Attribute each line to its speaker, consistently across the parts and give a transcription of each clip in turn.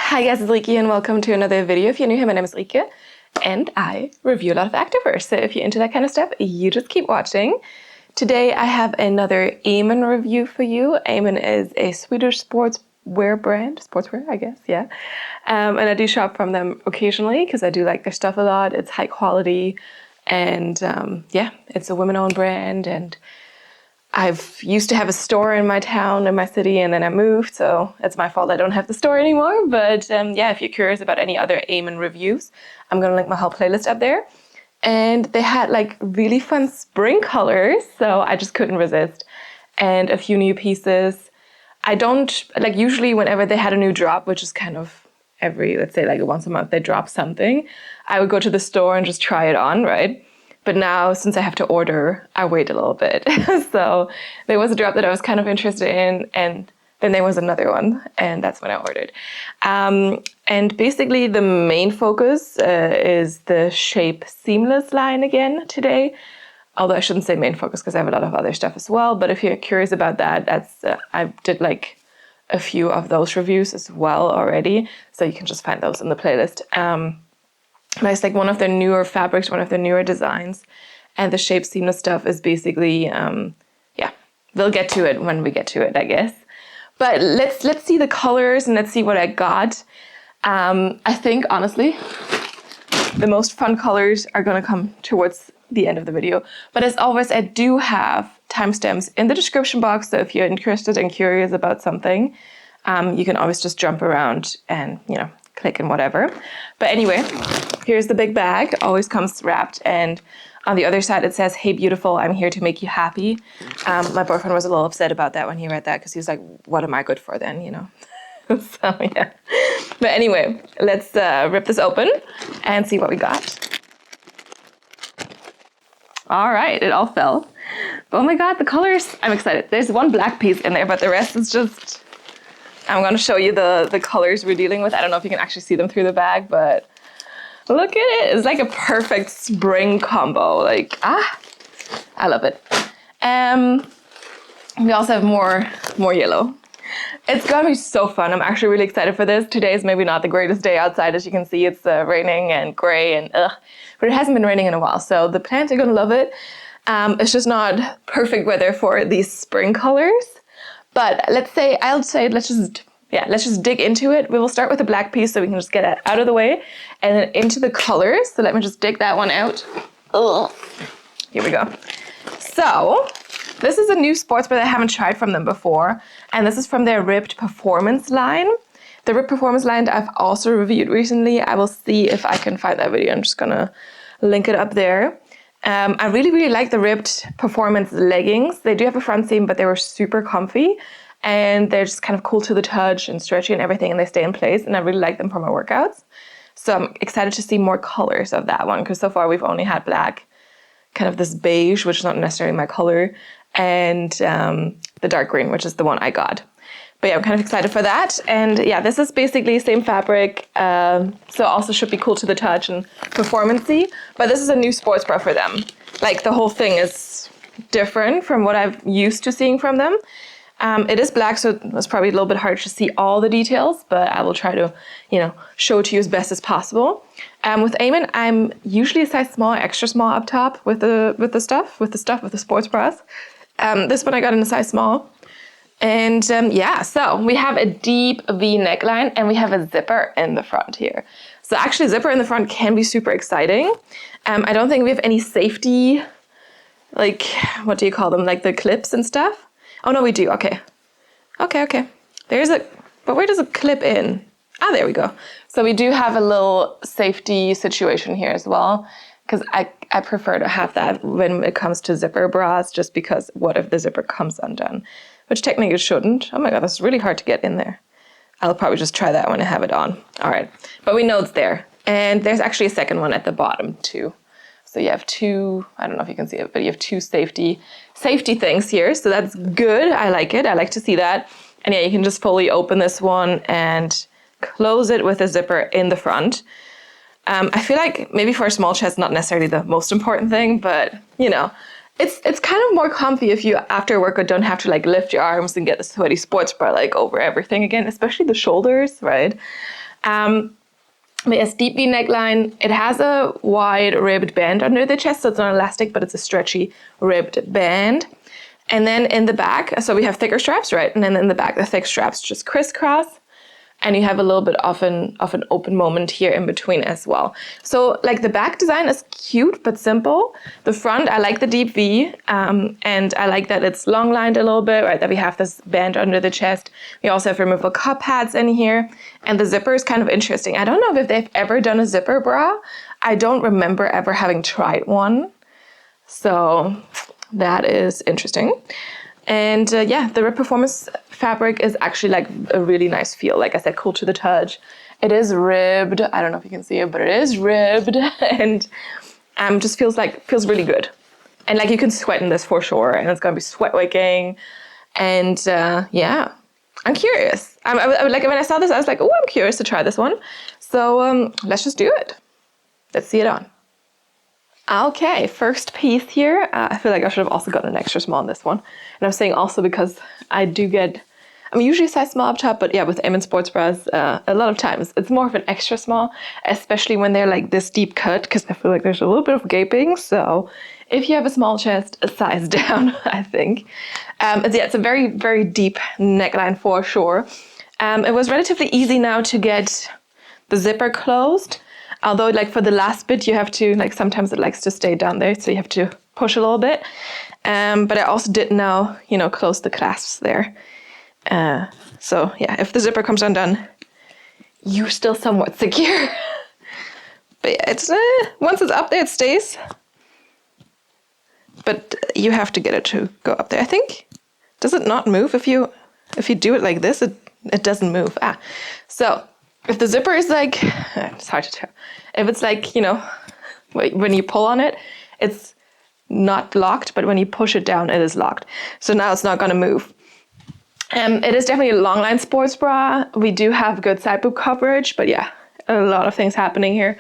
Speaker 1: Hi guys, it's Rike and welcome to another video. If you're new here, my name is Rike and I review a lot of activewear. So if you're into that kind of stuff, you just keep watching. Today I have another Amen review for you. Amen is a Swedish sportswear brand, sportswear I guess, yeah. And I do shop from them occasionally because I do like their stuff a lot. It's high quality and yeah, it's a women-owned brand, and I've used to have a store in my town, in my city, and then I moved, so it's my fault I don't have the store anymore. But yeah, if you're curious about any other Amen reviews, I'm gonna link my whole playlist up there. And they had like really fun spring colors, so I just couldn't resist. And a few new pieces. I don't, like usually whenever they had a new drop, which is kind of every, let's say like once a month they drop something, I would go to the store and just try it on, right? But now, since I have to order, I wait a little bit. So there was a drop that I was kind of interested in, and then there was another one, and that's when I ordered. And basically the main focus is the Shape Seamless line again today. Although I shouldn't say main focus because I have a lot of other stuff as well. But if you're curious about that, that's I did like a few of those reviews as well already. So you can just find those in the playlist. It's like one of their newer fabrics, one of their newer designs. And the Shape Seamless stuff is basically, yeah, we'll get to it when we get to it, I guess. But let's see the colors and let's see what I got. I think, honestly, the most fun colors are going to come towards the end of the video. But as always, I do have timestamps in the description box. So if you're interested and curious about something, you can always just jump around and, you know, click and whatever. But anyway, here's the big bag. Always comes wrapped, and on the other side it says, "Hey beautiful, I'm here to make you happy." My boyfriend was a little upset about that when he read that because he was like, what am I good for then, you know? So yeah. But anyway, let's rip this open and see what we got. All right, it all fell. Oh my God, the colors, I'm excited. There's one black piece in there, but the rest is just, I'm gonna show you the colors we're dealing with. I don't know if you can actually see them through the bag, but look at it. It's like a perfect spring combo. Like, I love it. We also have more yellow. It's gonna be so fun. I'm actually really excited for this. Today is maybe not the greatest day outside. As you can see, it's raining and gray and but it hasn't been raining in a while. So the plants are gonna love it. It's just not perfect weather for these spring colors. But let's just dig into it. We will start with the black piece so we can just get it out of the way, and then into the colors. So let me just dig that one out. Ugh. Here we go. So this is a new sports bra that I haven't tried from them before, and this is from their Ripped Performance line. The Ripped Performance line I've also reviewed recently. I will see if I can find that video. I'm just gonna link it up there. I really, really like the Ripped Performance leggings. They do have a front seam, but they were super comfy. And they're just kind of cool to the touch and stretchy and everything, and they stay in place. And I really like them for my workouts. So I'm excited to see more colors of that one, because so far we've only had black, kind of this beige, which is not necessarily my color, and the dark green, which is the one I got. But yeah, I'm kind of excited for that. And yeah, this is basically same fabric, so also should be cool to the touch and performance-y. But this is a new sports bra for them. Like, the whole thing is different from what I've used to seeing from them. It is black, so it's probably a little bit hard to see all the details, but I will try to, you know, show it to you as best as possible. With Amen, I'm usually a size small, extra small up top with the sports bras. This one I got in a size small. And yeah, so we have a deep V neckline and we have a zipper in the front here. So actually, zipper in the front can be super exciting. I don't think we have any safety, like, what do you call them? Like the clips and stuff. Oh no, we do. Okay. But where does it clip in? There we go. So we do have a little safety situation here as well, because I prefer to have that when it comes to zipper bras, just because what if the zipper comes undone? Which technically it shouldn't. Oh my God, that's really hard to get in there. I'll probably just try that when I have it on. All right, but we know it's there. And there's actually a second one at the bottom too. So you have two, I don't know if you can see it, but you have two safety things here. So that's good. I like it. I like to see that. And yeah, you can just fully open this one and close it with a zipper in the front. I feel like maybe for a small chest, not necessarily the most important thing, but you know, it's kind of more comfy if you after a workout don't have to like lift your arms and get the sweaty sports bra like over everything again, especially the shoulders, right? But yes, deep V neckline. It has a wide ribbed band under the chest, so it's not elastic, but it's a stretchy ribbed band. And then in the back, so we have thicker straps, right? And then in the back, the thick straps just crisscross. And you have a little bit of an open moment here in between as well. So like the back design is cute but simple. The front, I like the deep V, and I like that it's long lined a little bit, right? That we have this band under the chest. We also have removable cup pads in here, and the zipper is kind of interesting. I don't know if they've ever done a zipper bra. I don't remember ever having tried one, so that is interesting. And yeah, the Rib Performance fabric is actually like a really nice feel. Like I said, cool to the touch. It is ribbed. I don't know if you can see it, but it is ribbed, and just feels really good. And like you can sweat in this for sure, and it's gonna be sweat wicking. And yeah, I'm curious. I like when I saw this, I was like, oh, I'm curious to try this one. So let's just do it. Let's see it on. Okay, first piece here. I feel like I should have also gotten an extra small on this one. And I'm saying also because I'm usually size small up top, but yeah, with Amen sports bras, a lot of times it's more of an extra small, especially when they're like this deep cut, because I feel like there's a little bit of gaping. So if you have a small chest, a size down, I think. It's a very, very deep neckline for sure. It was relatively easy now to get the zipper closed. Although like for the last bit, you have to, like sometimes it likes to stay down there, so you have to push a little bit. But I also did now, close the clasps there. So yeah, if the zipper comes undone, you're still somewhat secure. But yeah, it's once it's up there, it stays. But you have to get it to go up there. I think, does it not move if you do it like this? It doesn't move. So if the zipper is like, it's hard to tell. If it's like, when you pull on it, it's not locked, but when you push it down, it is locked. So now it's not gonna move. It is definitely a long line sports bra. We do have good side boob coverage, but yeah, a lot of things happening here.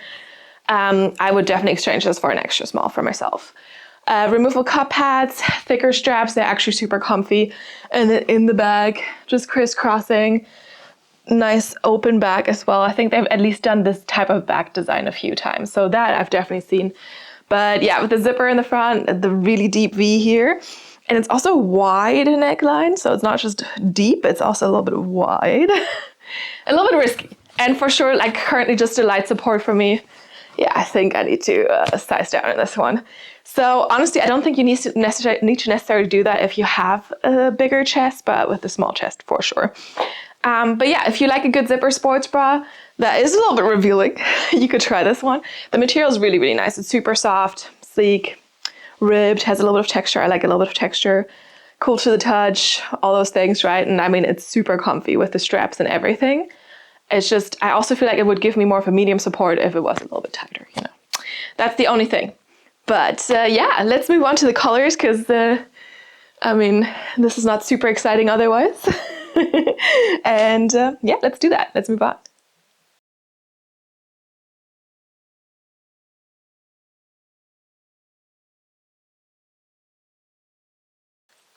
Speaker 1: I would definitely exchange this for an extra small for myself. Removable cup pads, thicker straps, they're actually super comfy. And then in the back, just crisscrossing. Nice open back as well. I think they've at least done this type of back design a few times. So that I've definitely seen. But yeah, with the zipper in the front, the really deep V here. And it's also wide neckline. So it's not just deep, it's also a little bit wide. A little bit risky. And for sure, like currently just a light support for me. Yeah, I think I need to size down in this one. So honestly, I don't think you need to necessarily do that if you have a bigger chest, but with a small chest for sure. But yeah, if you like a good zipper sports bra that is a little bit revealing, you could try this one. The material is really, really nice. It's super soft, sleek, ribbed, has a little bit of texture. I like a little bit of texture. Cool to the touch, all those things, right? And I mean, it's super comfy with the straps and everything. It's just, I also feel like it would give me more of a medium support if it was a little bit tighter, That's the only thing. But yeah, let's move on to the colors because, I mean, this is not super exciting otherwise. And yeah, let's do that. Let's move on.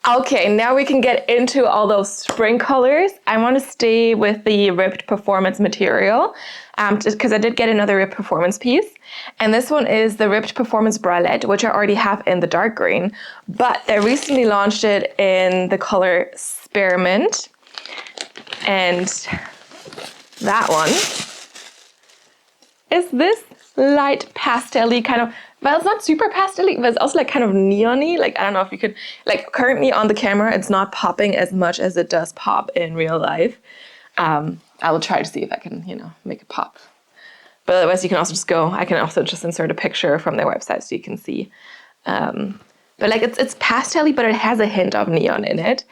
Speaker 1: Okay, now we can get into all those spring colors. I want to stay with the ribbed performance material just because I did get another ribbed performance piece. And this one is the ribbed performance bralette, which I already have in the dark green, but they recently launched it in the color spearmint. And that one is this light pastel-y kind of, well, it's not super pastel-y, but it's also like kind of neon-y. Like, I don't know if you could, like currently on the camera, it's not popping as much as it does pop in real life. I will try to see if I can, make it pop. But otherwise you can also I can also just insert a picture from their website so you can see. But like it's pastel-y, but it has a hint of neon in it.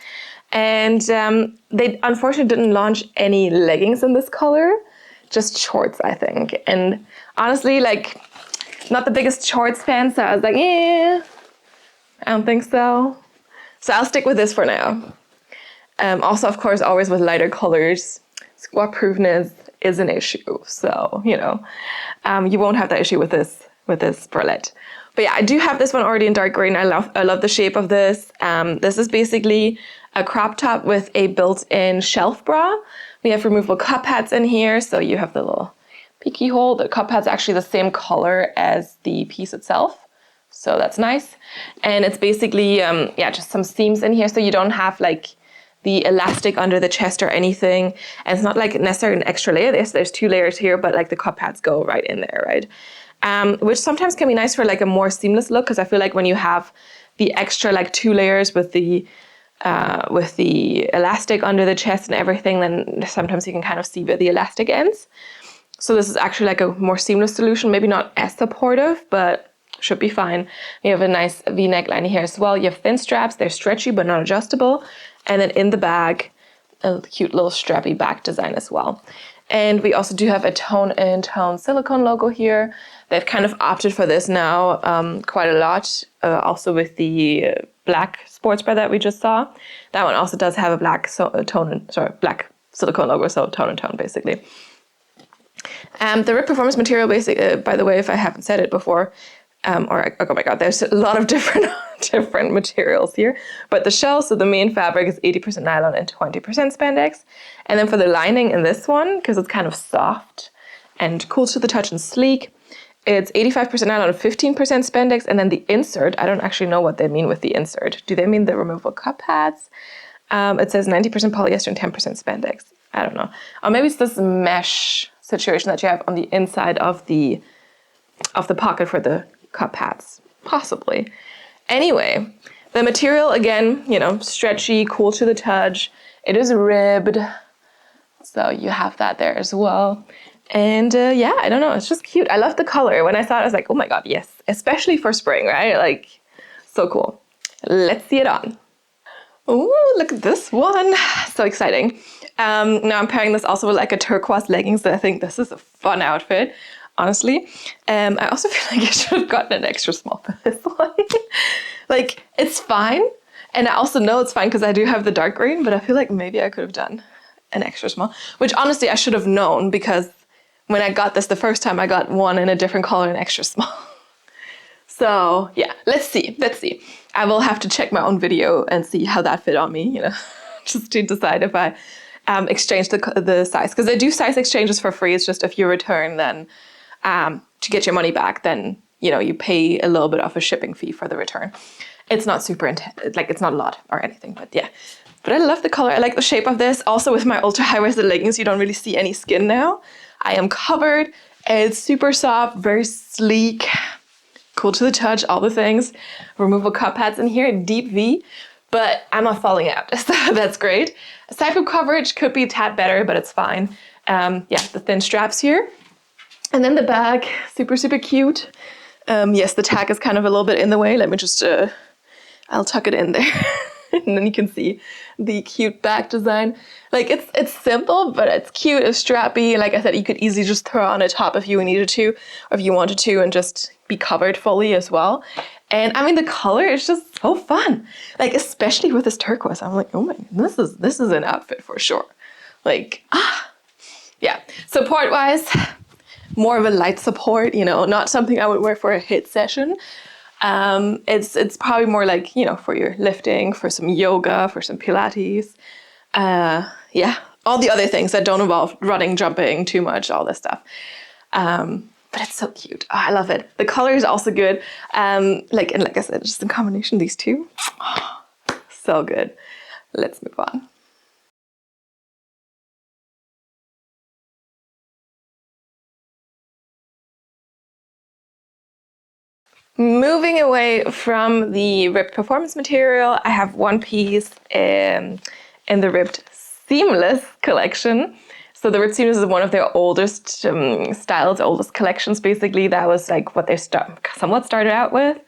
Speaker 1: And they unfortunately didn't launch any leggings in this color, just shorts, I think. And honestly, like, not the biggest shorts fan, so I was like, I don't think so. So I'll stick with this for now. Also, of course, always with lighter colors, squat proofness is an issue. So, you won't have that issue with this bralette. But yeah, I do have this one already in dark green. I love the shape of this. This is basically a crop top with a built-in shelf bra, We have removable cup pads in here, so you have the little peeky hole. The cup pad's actually the same color as the piece itself, so that's nice. And it's basically, yeah, just some seams in here, so you don't have like the elastic under the chest or anything. And it's not like necessarily an extra layer. There's 2 layers here, but like the cup pads go right in there, right? Which sometimes can be nice for like a more seamless look, because I feel like when you have the extra like 2 layers with the elastic under the chest and everything, then sometimes you can kind of see where the elastic ends. So this is actually like a more seamless solution, maybe not as supportive, but should be fine. You have a nice V neckline here as well. You have thin straps, they're stretchy but not adjustable. And then in the bag, a cute little strappy back design as well. And we also do have a tone-in-tone silicone logo here. They've kind of opted for this now quite a lot, also with the black sports bra that we just saw. That one also does have a black black silicone logo, so tone-in-tone basically. The Rib Performance material, by the way, if I haven't said it before, oh my god, there's a lot of different materials here. But the shell, so the main fabric is 80% nylon and 20% spandex. And then for the lining in this one, because it's kind of soft and cool to the touch and sleek, it's 85% nylon and 15% spandex. And then the insert, I don't actually know what they mean with the insert. Do they mean the removable cup pads? It says 90% polyester and 10% spandex. I don't know. Or maybe it's this mesh situation that you have on the inside of the pocket for the cup pads, possibly. Anyway, the material, again, you know, stretchy, cool to the touch. It is ribbed, so you have that there as well. And yeah, I don't know, it's just cute. I love the color. When I saw it, I was like, oh my god, yes, especially for spring, right? Like, so cool. Let's see it on. Oh, look at this one. So exciting. Now I'm pairing this also with like a turquoise leggings. So I think this is a fun outfit, honestly. I also feel like I should have gotten an extra small for this one. Like, it's fine. And I also know it's fine because I do have the dark green, but I feel like maybe I could have done an extra small, which honestly I should have known, because when I got this the first time, I got one in a different color, an extra small. So yeah, let's see. I will have to check my own video and see how that fit on me, you know, just to decide if I exchange the size. Because they do size exchanges for free. It's just if you return, then to get your money back, then, you know, you pay a little bit of a shipping fee for the return. It's not super intense, like it's not a lot or anything, but yeah. But I love the color. I like the shape of this. Also with my ultra high-waisted leggings, you don't really see any skin now. I am covered. It's super soft, very sleek, cool to the touch, all the things. Removable cup pads in here, deep V, but I'm not falling out, so that's great. Side boob coverage could be a tad better, but it's fine. Yeah, the thin straps here. And then the bag, super, super cute. Yes, the tag is kind of a little bit in the way. Let me just, I'll tuck it in there. And then you can see the cute back design. Like, it's simple, but it's cute, it's strappy. Like I said, you could easily just throw on a top if you needed to, or if you wanted to, and just be covered fully as well. And I mean, the color is just so fun. Like, especially with this turquoise, I'm like, oh my, this is an outfit for sure. Like, yeah. Support-wise, more of a light support, you know, not something I would wear for a HIIT session. It's probably more like, you know, for your lifting, for some yoga, for some Pilates. Yeah, all the other things that don't involve running, jumping too much, all this stuff. But it's so cute. Oh, I love it. The color is also good. Like I said, just in combination, these two, so good. Let's move on. Moving away from the ribbed performance material, I have one piece in the ribbed seamless collection. So the ribbed seamless is one of their oldest styles, oldest collections basically. That was like what they somewhat started out with.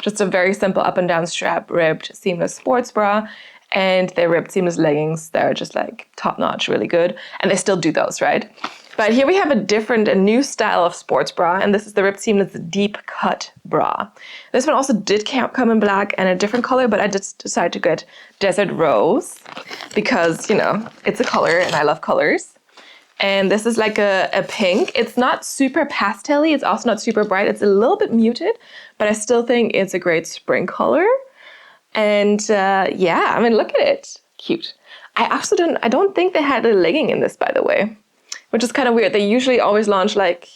Speaker 1: Just a very simple up and down strap ribbed seamless sports bra. And their ribbed seamless leggings, they're just like top notch, really good. And they still do those, right? But here we have a new style of sports bra, and this is the ribbed seamless deep cut bra. This one also did come in black and a different color, but I just decided to get Desert Rose because, you know, it's a color and I love colors. And this is like a pink. It's not super pastel-y, it's also not super bright. It's a little bit muted, but I still think it's a great spring color. And yeah, I mean, look at it. Cute. I don't think they had a legging in this, by the way, which is kind of weird. They usually always launch like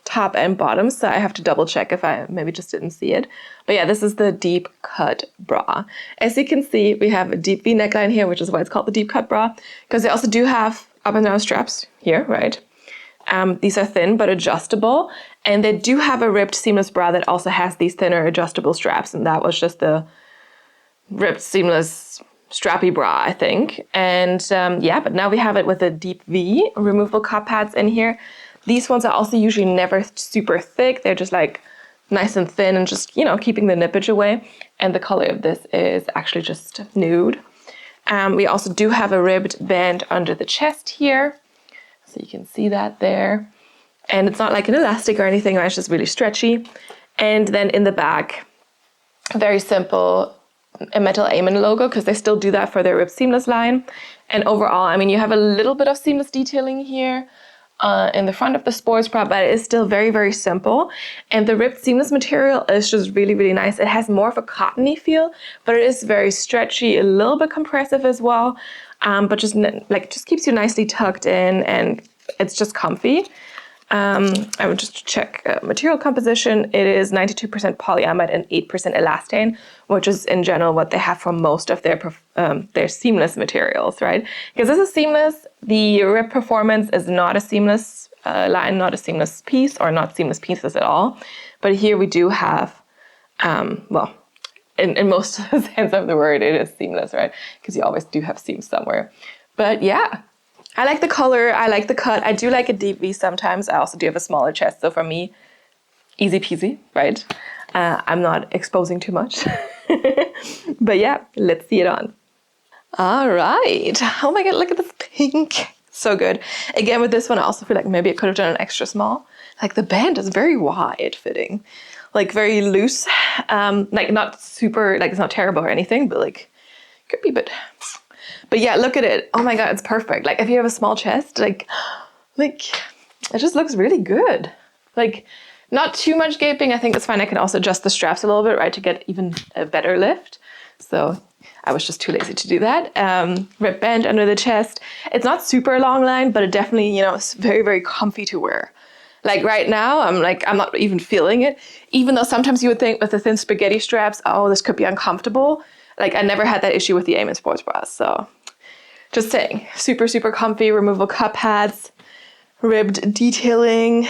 Speaker 1: top and bottom, so I have to double check if I maybe just didn't see it. But yeah, this is the deep cut bra. As you can see, we have a deep V neckline here, which is why it's called the deep cut bra, because they also do have up and down straps here, right? These are thin but adjustable, and they do have a ribbed seamless bra that also has these thinner adjustable straps, and that was just the ribbed seamless strappy bra, I think. And yeah, but now we have it with a deep V removable cup pads in here. These ones are also usually never super thick. They're just like nice and thin and just, you know, keeping the nippage away. And the color of this is actually just nude. We also do have a ribbed band under the chest here. So you can see that there. And it's not like an elastic or anything, it's just really stretchy. And then in the back, very simple, a metal Amen logo, because they still do that for their ribbed seamless line. And overall, I mean, you have a little bit of seamless detailing here in the front of the sports bra, but it is still very, very simple. And the ribbed seamless material is just really, really nice. It has more of a cottony feel, but it is very stretchy, a little bit compressive as well, but just keeps you nicely tucked in, and it's just comfy. I would just check material composition. It is 92% polyamide and 8% elastane, which is in general what they have for most of their seamless materials, right? Because this is seamless. The Rib Performance is not a seamless line, not a seamless piece, or not seamless pieces at all. But here we do have, well, in most sense of the word, it is seamless, right? Because you always do have seams somewhere. But yeah. I like the color, I like the cut. I do like a deep V sometimes. I also do have a smaller chest, so for me, easy peasy, right? I'm not exposing too much. But yeah, let's see it on. All right. Oh my God, look at this pink. So good. Again, with this one, I also feel like maybe I could have done an extra small. Like the band is very wide fitting, like very loose. Like not super, like it's not terrible or anything, but like could be a bit. But yeah, look at it. Oh my God, it's perfect. Like if you have a small chest, like it just looks really good. Like not too much gaping. I think it's fine. I can also adjust the straps a little bit, right, to get even a better lift. So I was just too lazy to do that. Rib band under the chest. It's not super long line, but it definitely, you know, it's very, very comfy to wear. Like right now, I'm not even feeling it. Even though sometimes you would think with the thin spaghetti straps, oh, this could be uncomfortable. Like I never had that issue with the Amen sports bras. So just saying, super, super comfy, removable cup pads, ribbed detailing,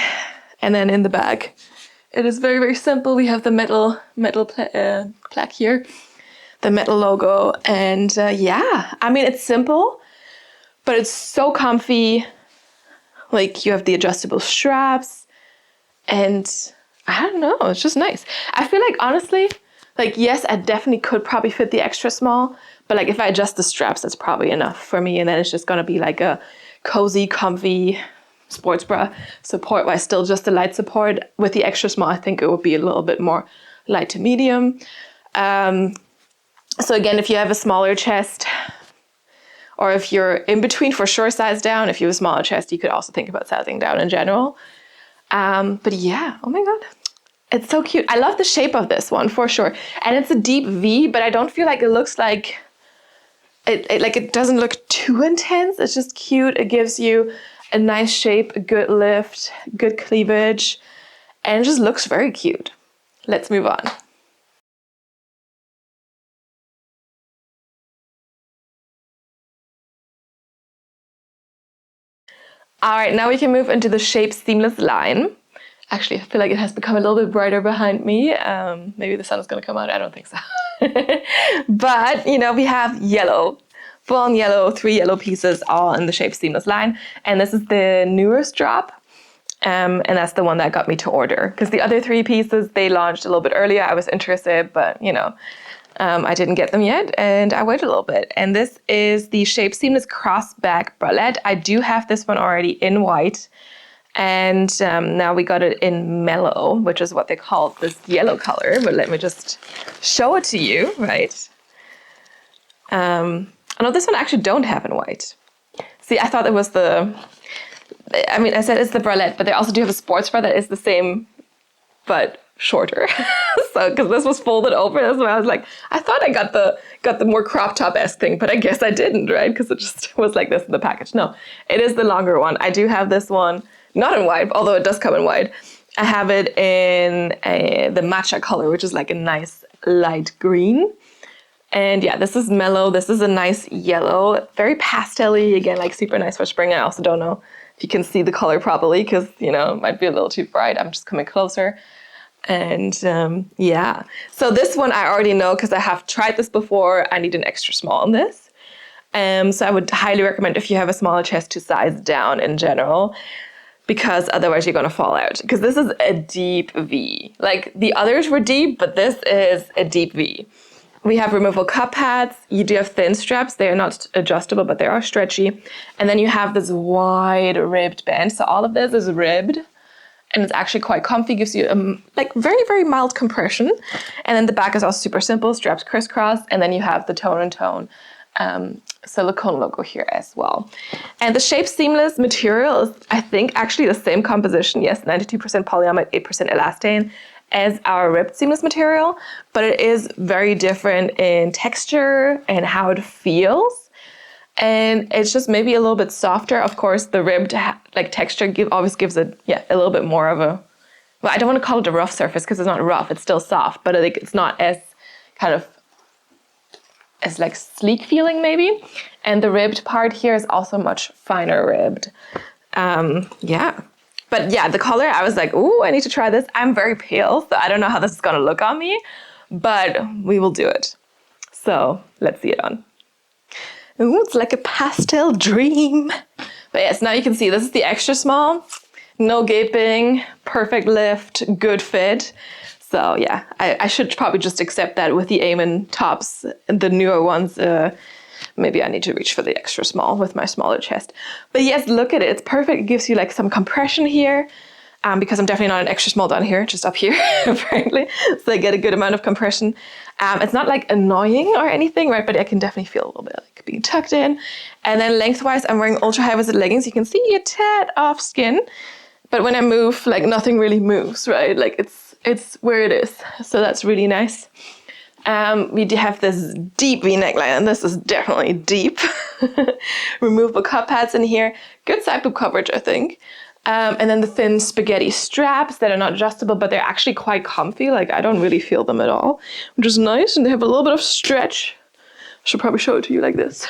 Speaker 1: and then in the back, it is very, very simple. We have the metal plaque here, the metal logo, and yeah, I mean, it's simple, but it's so comfy. Like you have the adjustable straps, and I don't know, it's just nice. I feel like honestly, like yes, I definitely could probably fit the extra small, but like if I adjust the straps, that's probably enough for me. And then it's just gonna be like a cozy, comfy sports bra support, while still just a light support. With the extra small, I think it would be a little bit more light to medium. So again, if you have a smaller chest, or if you're in between, for sure size down. If you have a smaller chest, you could also think about sizing down in general. But yeah, oh my God. It's so cute. I love the shape of this one for sure. And it's a deep V, but I don't feel like it looks like, it doesn't look too intense. It's just cute. It gives you a nice shape, a good lift, good cleavage, and it just looks very cute. Let's move on. All right, now we can move into the Shape Seamless line. Actually, I feel like it has become a little bit brighter behind me. Maybe the sun is gonna come out, I don't think so. But, you know, we have yellow, full on yellow, 3 yellow pieces all in the Shape Seamless line. And this is the newest drop. And that's the one that got me to order. Because the other 3 pieces, they launched a little bit earlier. I was interested, but, you know, I didn't get them yet, and I waited a little bit. And this is the Shape Seamless Crossback Bralette. I do have this one already in white. And now we got it in mellow, which is what they call this yellow color. But let me just show it to you, right? Oh no, this one I actually don't have in white. See, I thought it was I said it's the bralette, but they also do have a sports bra that is the same but shorter. So, because this was folded over, that's why I was like, I thought I got the more crop top-esque thing, but I guess I didn't, right? Because it just was like this in the package. No, it is the longer one. I do have this one, not in wide, although it does come in wide. I have it in the matcha color, which is like a nice light green. And yeah, this is mellow. This is a nice yellow, very pastel-y, again, like super nice for spring. I also don't know if you can see the color properly because, you know, it might be a little too bright. I'm just coming closer. And yeah, so this one I already know because I have tried this before. I need an extra small on this. So I would highly recommend if you have a smaller chest to size down in general, because otherwise you're going to fall out. Because this is a deep V. Like the others were deep, but this is a deep V. We have removable cup pads. You do have thin straps. They are not adjustable, but they are stretchy. And then you have this wide ribbed band. So all of this is ribbed. And it's actually quite comfy, gives you like very, very mild compression. And then the back is also super simple, straps crisscross. And then you have the tone and tone silicone logo here as well. And the Shape Seamless material is, I think, actually the same composition. Yes, 92% polyamide, 8% elastane as our ribbed seamless material. But it is very different in texture and how it feels. And it's just maybe a little bit softer. Of course, the ribbed like texture always gives it a little bit more of a, well, I don't want to call it a rough surface because it's not rough. It's still soft, but like it's not as kind of as like sleek feeling maybe. And the ribbed part here is also much finer ribbed. Yeah. But yeah, the color, I was like, ooh, I need to try this. I'm very pale, so I don't know how this is going to look on me, but we will do it. So let's see it on. Ooh, it's like a pastel dream. But yes, now you can see this is the extra small. No gaping, perfect lift, good fit. So yeah, I should probably just accept that with the Amen tops, the newer ones. Maybe I need to reach for the extra small with my smaller chest. But yes, look at it. It's perfect. It gives you like some compression here. Because I'm definitely not an extra small down here, just up here, apparently. So I get a good amount of compression. It's not like annoying or anything, right? But I can definitely feel a little bit like being tucked in. And then lengthwise, I'm wearing ultra high waisted leggings. You can see a tad off skin. But when I move, like nothing really moves, right? Like it's where it is. So that's really nice. We do have this deep V neckline, and this is definitely deep. Removable cup pads in here. Good side boob coverage, I think. And then the thin spaghetti straps that are not adjustable, but they're actually quite comfy. Like I don't really feel them at all, which is nice. And they have a little bit of stretch. I should probably show it to you like this.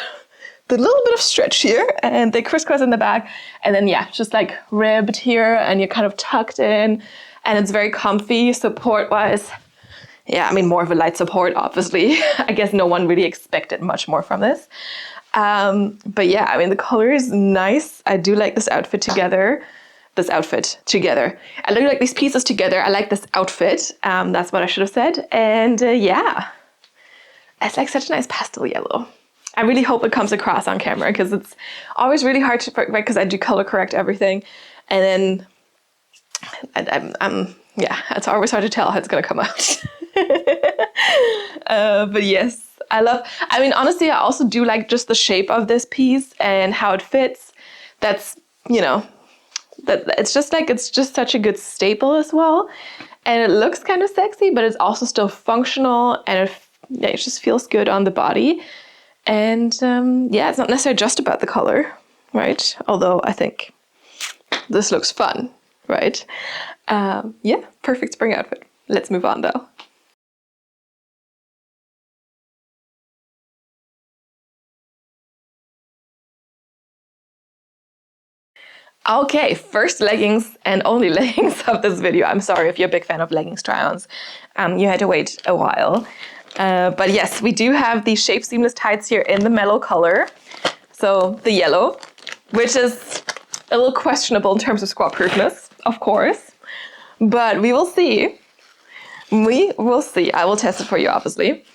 Speaker 1: The little bit of stretch here, and they crisscross in the back. And then yeah, just like ribbed here, and you're kind of tucked in, and it's very comfy support-wise. Yeah, I mean, more of a light support, obviously. I guess no one really expected much more from this. But yeah, I mean, the color is nice. I do like this outfit together. I really like these pieces together. I like this outfit. That's what I should have said. And yeah, it's like such a nice pastel yellow. I really hope it comes across on camera because it's always really hard to, right, because I do color correct everything. And then yeah, it's always hard to tell how it's going to come out. But yes, I mean, honestly, I also do like just the shape of this piece and how it fits. That's, you know, that it's just such a good staple as well. And it looks kind of sexy, but it's also still functional, and it just feels good on the body. And yeah, it's not necessarily just about the color, right? Although I think this looks fun, right? Yeah, perfect spring outfit. Let's move on though. Okay, first leggings and only leggings of this video. I'm sorry if you're a big fan of leggings try-ons. You had to wait a while. But yes, we do have these Shape Seamless tights here in the mellow color. So the yellow, which is a little questionable in terms of squat proofness, of course. But we will see. We will see. I will test it for you, obviously.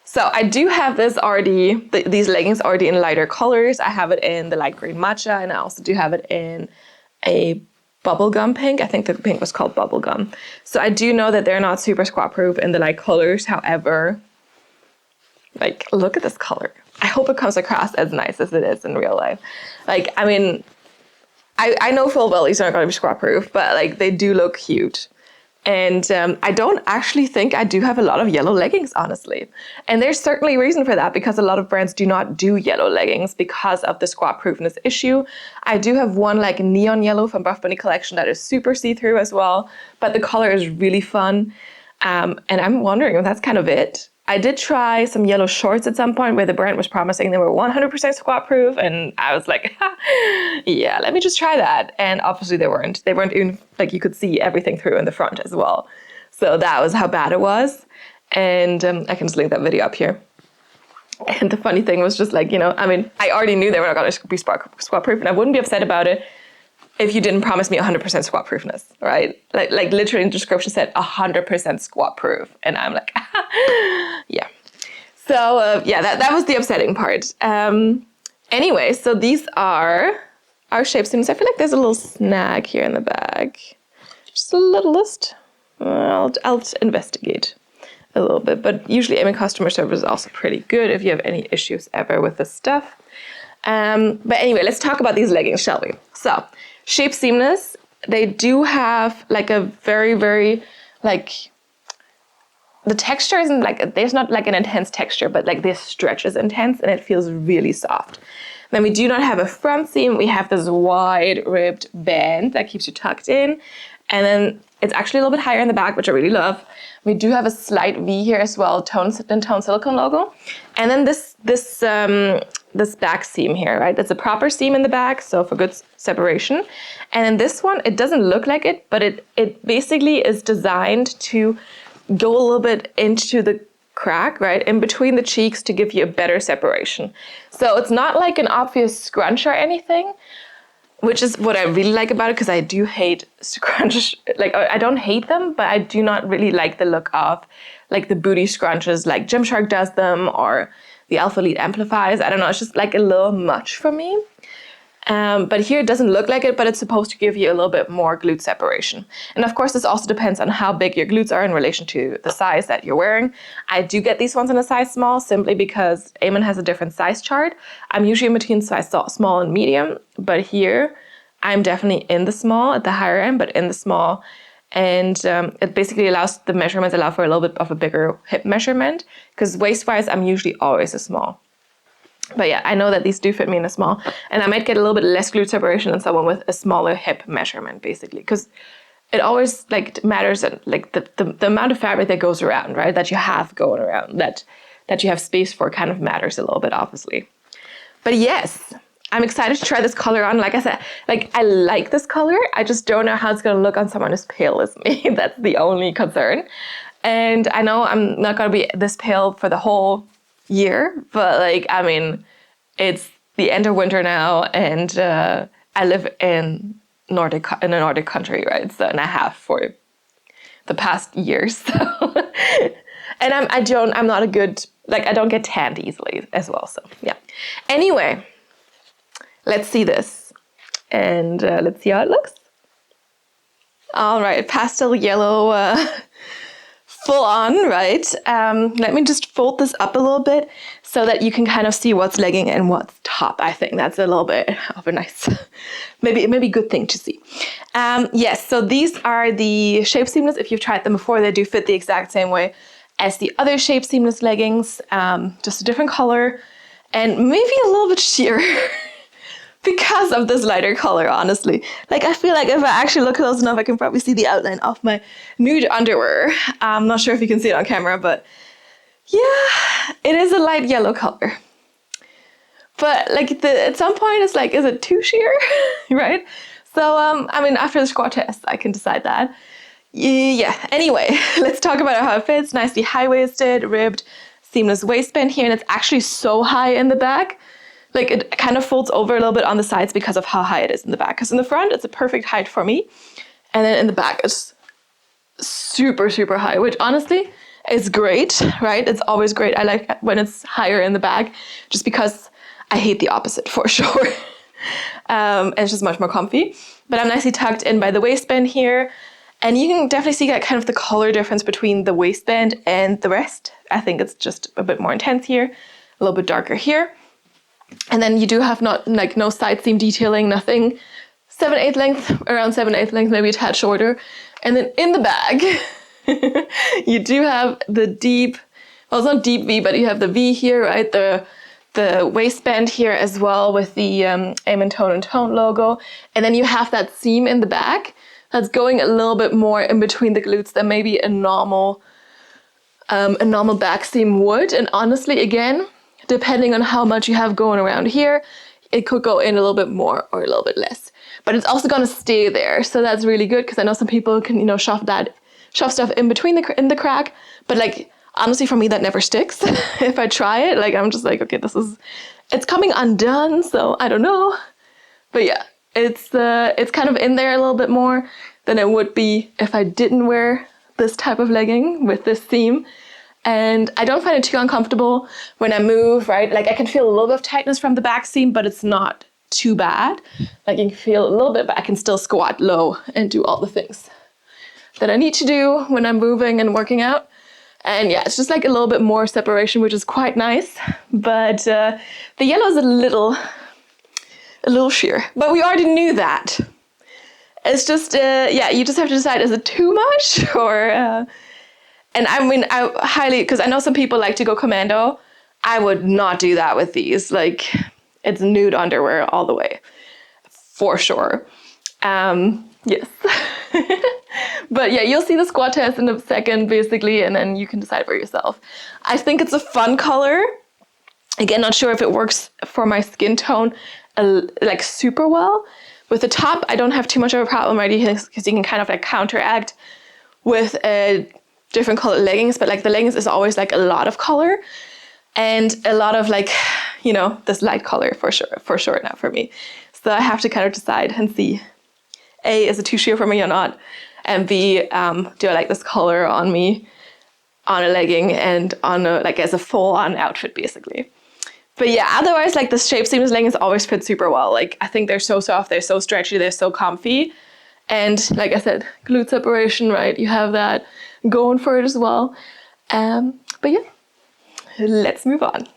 Speaker 1: So I do have this already, these leggings already in lighter colors. I have it in the light green matcha, and I also do have it in a bubblegum pink. I think the pink was called bubblegum. So I do know that they're not super squat proof in the light colors. However, like, look at this color. I hope it comes across as nice as it is in real life. I mean, I know full bellies aren't going to be squat proof, but like they do look cute. And I don't actually think I do have a lot of yellow leggings, honestly. And there's certainly a reason for that, because a lot of brands do not do yellow leggings because of the squat proofness issue. I do have one like neon yellow from Buff Bunny collection that is super see-through as well, but the color is really fun. And I'm wondering if that's kind of it. I did try some yellow shorts at some point where the brand was promising they were 100% squat proof, and I was like, yeah, let me just try that. And obviously they weren't. They weren't even, like, you could see everything through in the front as well. So that was how bad it was. And I can just link that video up here. And the funny thing was just like, I mean, I already knew they were not going to be squat proof, and I wouldn't be upset about it if you didn't promise me 100% squat proofness, right? Like literally in the description said 100% squat proof. And I'm like, yeah. So yeah, that was the upsetting part. Anyway, so these are our shape students. I feel like there's a little snag here in the bag. Just a littlest. I'll investigate a little bit. But usually Aiming customer service is also pretty good if you have any issues ever with this stuff. But anyway, let's talk about these leggings, shall we? So, Shape Seamless, they do have like a very, very, like, the texture isn't like, there's not like an intense texture, but like this stretch is intense and it feels really soft. Then we do not have a front seam. We have this wide ribbed band that keeps you tucked in. And then it's actually a little bit higher in the back, which I really love. We do have a slight V here as well, tone silicone logo. And then this back seam here, right? It's a proper seam in the back, so for good separation. And then this one, it doesn't look like it, but it basically is designed to go a little bit into the crack, right, in between the cheeks to give you a better separation. So it's not like an obvious scrunch or anything, which is what I really like about it, because I do hate scrunch. Like, I don't hate them, but I do not really like the look of like the booty scrunches like Gymshark does them, or the Alpha Elite Amplifies. I don't know, it's just like a little much for me. But here it doesn't look like it, but it's supposed to give you a little bit more glute separation. And of course, this also depends on how big your glutes are in relation to the size that you're wearing. I do get these ones in a size small simply because Eamon has a different size chart. I'm usually in between size small and medium, but here I'm definitely in the small at the higher end, but in the small. And it basically the measurements allow for a little bit of a bigger hip measurement, because waist-wise, I'm usually always a small. But yeah, I know that these do fit me in a small, and I might get a little bit less glute separation than someone with a smaller hip measurement, basically, because it always like matters, like the amount of fabric that goes around, right, that you have going around, that you have space for, kind of matters a little bit, obviously. But yes, I'm excited to try this color on. Like I said, like, I like this color. I just don't know how it's going to look on someone as pale as me. That's the only concern. And I know I'm not going to be this pale for the whole year, but like, I mean, it's the end of winter now, and I live in a Nordic country, right? So, and I have for the past years. So. And I'm not a good, like, I don't get tanned easily as well. So yeah. Anyway, let's see this, and let's see how it looks. All right, pastel yellow, full on, right? Let me just fold this up a little bit so that you can kind of see what's legging and what's top. I think that's a little bit of a nice, maybe good thing to see. Yes, so these are the Shape Seamless. If you've tried them before, they do fit the exact same way as the other Shape Seamless leggings, just a different color and maybe a little bit sheer. Because of this lighter color, honestly. Like, I feel like if I actually look close enough, I can probably see the outline of my nude underwear. I'm not sure if you can see it on camera, but yeah, it is a light yellow color. But like, at some point, it's like, is it too sheer, right? So, I mean, after the squat test, I can decide that. Yeah, anyway, let's talk about how it fits. Nicely high-waisted, ribbed, seamless waistband here, and it's actually so high in the back. Like, it kind of folds over a little bit on the sides because of how high it is in the back. Because in the front, it's a perfect height for me. And then in the back, it's super, super high, which honestly is great, right? It's always great. I like when it's higher in the back, just because I hate the opposite for sure. And it's just much more comfy. But I'm nicely tucked in by the waistband here. And you can definitely see that kind of the color difference between the waistband and the rest. I think it's just a bit more intense here, a little bit darker here. And then you do have no side seam detailing, nothing 7/8 length, around 7/8 length, maybe a tad shorter. And then in the bag, you do have the deep, well, it's not deep V, but you have the V here, right? The waistband here as well with the Aim and Tone logo. And then you have that seam in the back that's going a little bit more in between the glutes than maybe a normal back seam would. And honestly, again, depending on how much you have going around here, it could go in a little bit more or a little bit less. But it's also going to stay there. So that's really good, because I know some people can, you know, shove stuff in between in the crack. But like, honestly, for me, that never sticks. If I try it, like, I'm just like, okay, it's coming undone. So I don't know. But yeah, it's kind of in there a little bit more than it would be if I didn't wear this type of legging with this seam. And I don't find it too uncomfortable when I move, right? Like, I can feel a little bit of tightness from the back seam, but it's not too bad. Like, you can feel a little bit, but I can still squat low and do all the things that I need to do when I'm moving and working out. And yeah, it's just like a little bit more separation, which is quite nice. But the yellow is a little sheer, but we already knew that. It's just, yeah, you just have to decide, is it too much or, and I mean, I highly, because I know some people like to go commando. I would not do that with these. Like, it's nude underwear all the way, for sure. Yes. But yeah, you'll see the squat test in a second, basically, and then you can decide for yourself. I think it's a fun color. Again, not sure if it works for my skin tone like super well. With the top, I don't have too much of a problem, right? Because you can kind of like counteract with different colored leggings, but like the leggings is always like a lot of color and a lot of like, you know, this light color for sure now for me. So I have to kind of decide and see, A, is it too sheer for me or not? And B, do I like this color on me, on a legging and on a, like as a full-on outfit, basically. But yeah, otherwise, like the shape seamless leggings always fit super well. Like, I think they're so soft, they're so stretchy, they're so comfy. And like I said, glute separation, right? You have that going for it as well. But yeah, let's move on.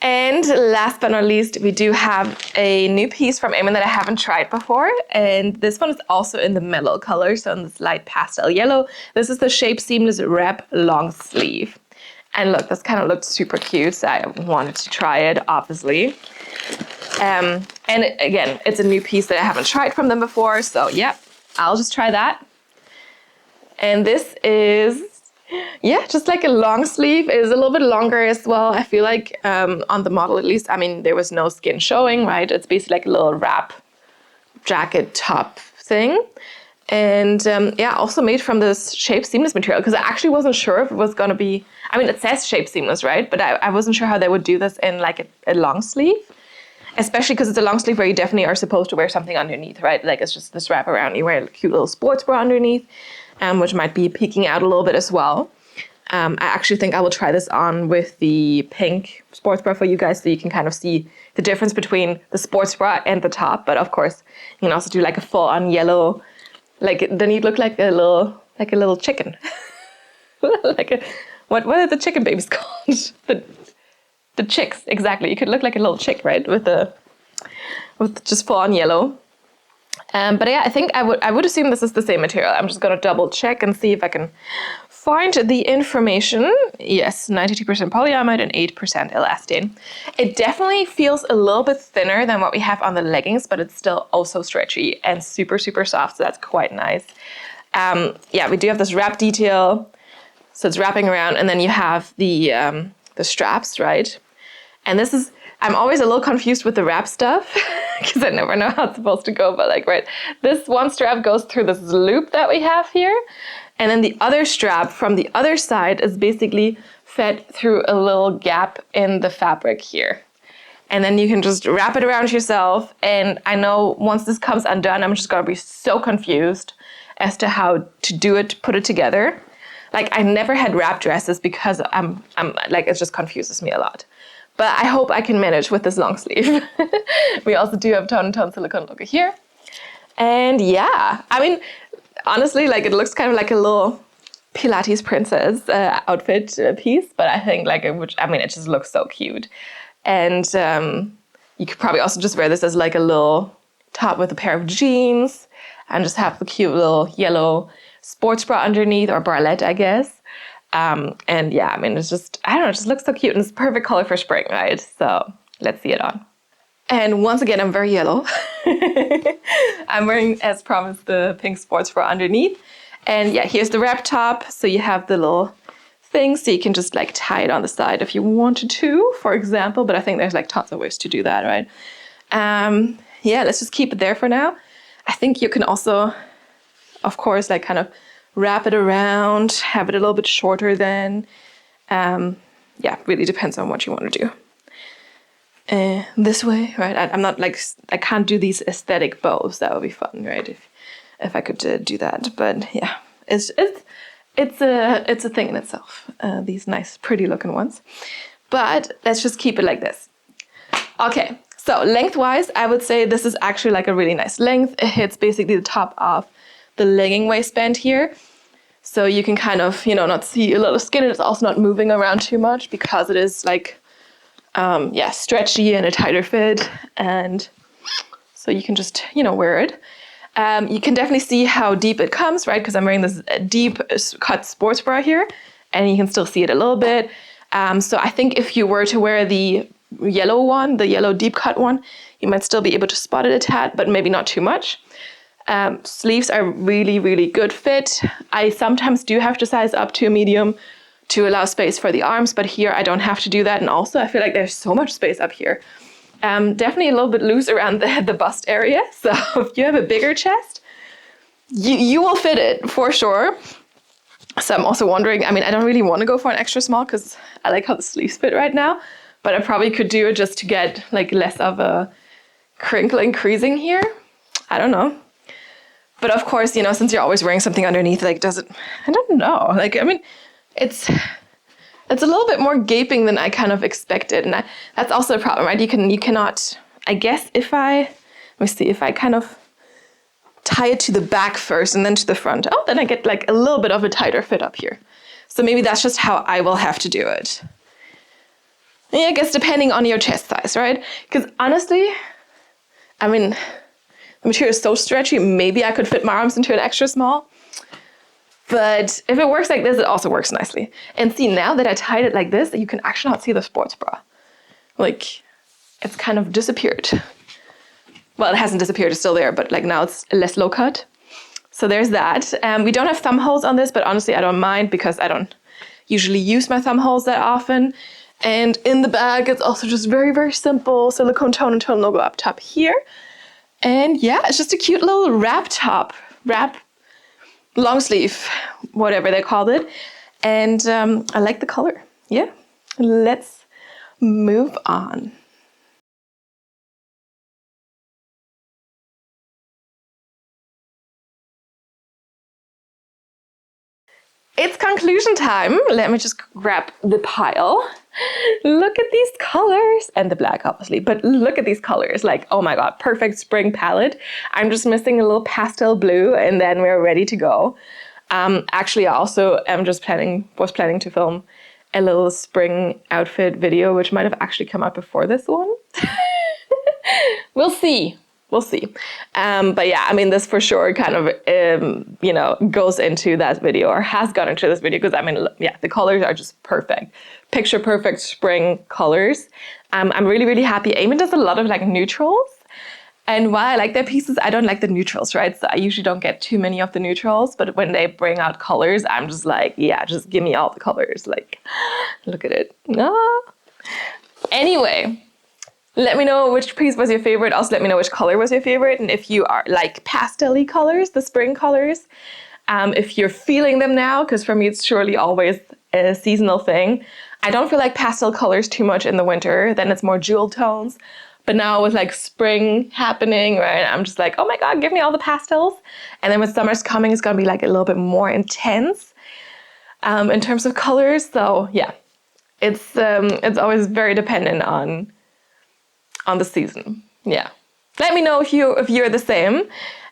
Speaker 1: And last but not least, we do have a new piece from Aim that I haven't tried before. And this one is also in the mellow color, so in this light pastel yellow. This is the Shape Seamless Wrap Long Sleeve. And look, this kind of looked super cute, so I wanted to try it, obviously. And again, it's a new piece that I haven't tried from them before, so yeah, I'll just try that. And this is, yeah, just like a long sleeve. It is a little bit longer as well. I feel like on the model, at least, I mean, there was no skin showing, right? It's basically like a little wrap jacket top thing. And yeah, also made from this Shape Seamless material, because I actually wasn't sure if it was going to be, I mean, it says Shape Seamless, right? But I wasn't sure how they would do this in like a long sleeve, especially because it's a long sleeve where you definitely are supposed to wear something underneath, right? Like, it's just this wrap around. You wear a cute little sports bra underneath, which might be peeking out a little bit as well. I actually think I will try this on with the pink sports bra for you guys, so you can kind of see the difference between the sports bra and the top. But of course, you can also do like a full-on yellow, like then you'd look like a little chicken. What are the chicken babies called? The chicks, exactly. You could look like a little chick, right? With just full-on yellow. But yeah, I think I would assume this is the same material. I'm just gonna double check and see if I can find the information. Yes, 92% polyamide and 8% elastane. It definitely feels a little bit thinner than what we have on the leggings, but it's still also stretchy and super, super soft, so that's quite nice. Yeah, we do have this wrap detail, so it's wrapping around, and then you have the straps, right? And this is, I'm always a little confused with the wrap stuff because I never know how it's supposed to go, but like, right, this one strap goes through this loop that we have here, and then the other strap from the other side is basically fed through a little gap in the fabric here. And then you can just wrap it around yourself, and I know once this comes undone, I'm just gonna be so confused as to how to do it, put it together. Like, I never had wrap dresses because I'm like, it just confuses me a lot. But I hope I can manage with this long sleeve. We also do have tone and tone silicone logo here. And yeah, I mean, honestly, like, it looks kind of like a little Pilates princess outfit piece, but I think like it just looks so cute. And you could probably also just wear this as like a little top with a pair of jeans and just have the cute little yellow sports bra underneath, or bralette, I guess. And yeah, I mean, it's just, I don't know, it just looks so cute, and it's perfect color for spring, right? So let's see it on. And once again, I'm very yellow. I'm wearing, as promised, the pink sports bra underneath. And yeah, here's the wrap top. So you have the little thing, so you can just like tie it on the side if you wanted to, for example. But I think there's like tons of ways to do that, right? Yeah, let's just keep it there for now. I think you can also, of course, like kind of wrap it around, have it a little bit shorter then. Yeah, really depends on what you want to do. This way, right? I'm not like, I can't do these aesthetic bows. That would be fun, right? If I could do that. But yeah, it's a thing in itself. These nice, pretty looking ones. But let's just keep it like this. Okay, so lengthwise, I would say this is actually like a really nice length. It hits basically the top of the legging waistband here. So you can kind of, not see a lot of skin. It's also not moving around too much because it is like, yeah, stretchy and a tighter fit. And so you can just, wear it. You can definitely see how deep it comes, right? Because I'm wearing this deep cut sports bra here, and you can still see it a little bit. So I think if you were to wear the yellow one, the yellow deep cut one, you might still be able to spot it a tad, but maybe not too much. Sleeves are really, really good fit. I sometimes do have to size up to a medium to allow space for the arms, but here I don't have to do that. And also I feel like there's so much space up here. Definitely a little bit loose around the bust area. So if you have a bigger chest, you will fit it for sure. So I'm also wondering, I mean, I don't really want to go for an extra small because I like how the sleeves fit right now, but I probably could do it just to get like less of a crinkle and creasing here. I don't know. But of course, since you're always wearing something underneath, like, I don't know. Like, I mean, it's a little bit more gaping than I kind of expected. And that's also a problem, right? You cannot, I guess if I kind of tie it to the back first and then to the front, then I get like a little bit of a tighter fit up here. So maybe that's just how I will have to do it. Yeah, I guess depending on your chest size, right? Because honestly, I mean, the material is so stretchy, maybe I could fit my arms into an extra small. But if it works like this, it also works nicely. And see, now that I tied it like this, you can actually not see the sports bra. Like, it's kind of disappeared. Well, it hasn't disappeared, it's still there, but like now it's less low cut. So there's that. We don't have thumb holes on this, but honestly, I don't mind because I don't usually use my thumb holes that often. And in the bag, it's also just very, very simple silicone tone and tone logo up top here. And yeah, it's just a cute little wrap top, long sleeve, whatever they called it. And I like the color. Yeah, let's move on. It's conclusion time. Let me just grab the pile. Look at these colors, and the black obviously, but look at these colors. Like, oh my God, perfect spring palette. I'm just missing a little pastel blue and then we're ready to go. Actually, I also was planning to film a little spring outfit video, which might have actually come out before this one. We'll see. we'll see. But yeah, I mean, this for sure kind of, you know, goes into that video or has gone into this video because I mean, yeah, the colors are just perfect. Picture perfect spring colors. I'm really, really happy. Eamon does a lot of like neutrals. And while I like their pieces, I don't like the neutrals, right? So I usually don't get too many of the neutrals, but when they bring out colors, I'm just like, yeah, just give me all the colors. Like, look at it. Ah. Anyway, let me know which piece was your favorite. Also, let me know which color was your favorite. And if you are like pastel-y colors, the spring colors, if you're feeling them now, because for me, it's surely always a seasonal thing. I don't feel like pastel colors too much in the winter. Then it's more jewel tones. But now with like spring happening, right, I'm just like, oh my God, give me all the pastels. And then when summer's coming, it's gonna be like a little bit more intense in terms of colors. So yeah, it's always very dependent on the season. Yeah. Let me know if you're the same.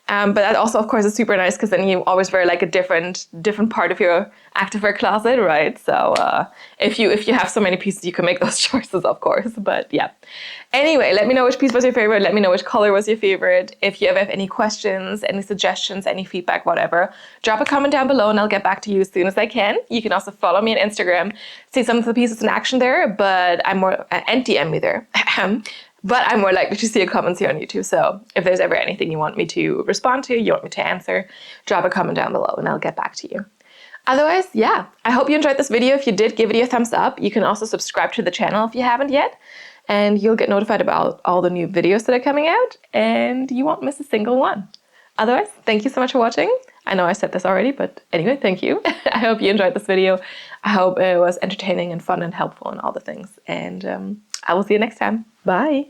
Speaker 1: But that also, of course, is super nice because then you always wear like a different part of your activewear closet, right? So if you have so many pieces, you can make those choices, of course. But yeah. Anyway, let me know which piece was your favorite. Let me know which color was your favorite. If you ever have any questions, any suggestions, any feedback, whatever, drop a comment down below and I'll get back to you as soon as I can. You can also follow me on Instagram, see some of the pieces in action there, but I'm more and DM me there. But I'm more likely to see your comments here on YouTube. So if there's ever anything you want me to respond to, you want me to answer, drop a comment down below and I'll get back to you. Otherwise, yeah, I hope you enjoyed this video. If you did, give it a thumbs up. You can also subscribe to the channel if you haven't yet, and you'll get notified about all the new videos that are coming out, and you won't miss a single one. Otherwise, thank you so much for watching. I know I said this already, but anyway, thank you. I hope you enjoyed this video. I hope it was entertaining and fun and helpful and all the things. And I will see you next time. Bye.